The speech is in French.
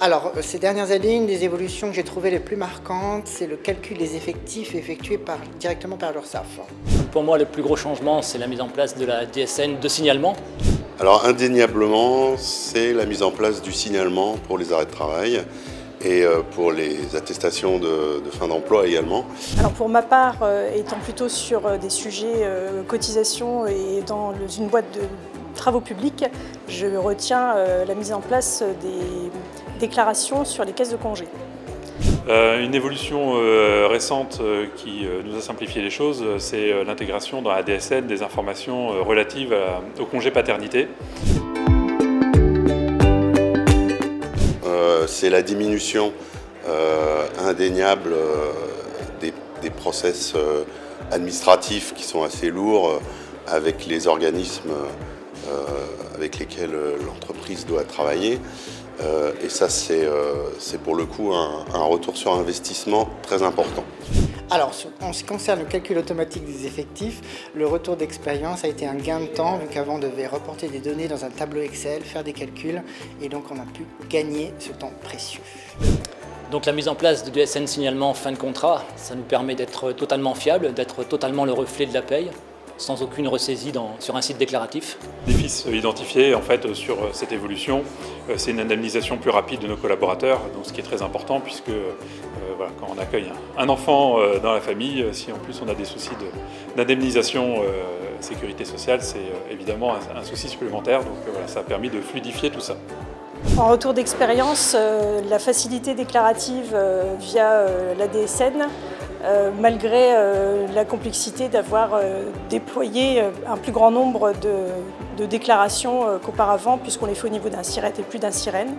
Alors, ces dernières années, une des évolutions que j'ai trouvées les plus marquantes, c'est le calcul des effectifs effectué directement par l'URSSAF. Pour moi, le plus gros changement, c'est la mise en place de la DSN de signalement. Alors indéniablement, c'est la mise en place du signalement pour les arrêts de travail et pour les attestations de fin d'emploi également. Alors pour ma part, étant plutôt sur des sujets cotisation et dans une boîte de travaux publics, je retiens la mise en place des déclarations sur les caisses de congés. Une évolution récente qui nous a simplifié les choses, c'est l'intégration dans la DSN des informations relatives au congé paternité. C'est la diminution indéniable des process administratifs qui sont assez lourds avec les organismes avec lesquels l'entreprise doit travailler. Et ça, c'est pour le coup un retour sur investissement très important. Alors, en ce qui concerne le calcul automatique des effectifs, le retour d'expérience a été un gain de temps, vu qu'avant on devait reporter des données dans un tableau Excel, faire des calculs, et donc on a pu gagner ce temps précieux. Donc la mise en place de DSN signalement en fin de contrat, ça nous permet d'être totalement fiable, d'être totalement le reflet de la paye, sans aucune ressaisie sur un site déclaratif. Les défis identifiés en fait, sur cette évolution, c'est une indemnisation plus rapide de nos collaborateurs, donc ce qui est très important puisque voilà, quand on accueille un enfant dans la famille, si en plus on a des soucis d'indemnisation sécurité sociale, c'est évidemment un souci supplémentaire, donc voilà, ça a permis de fluidifier tout ça. En retour d'expérience, la facilité déclarative via la DSN, malgré la complexité d'avoir déployé un plus grand nombre de déclarations qu'auparavant, puisqu'on les fait au niveau d'un SIRET et plus d'un SIREN.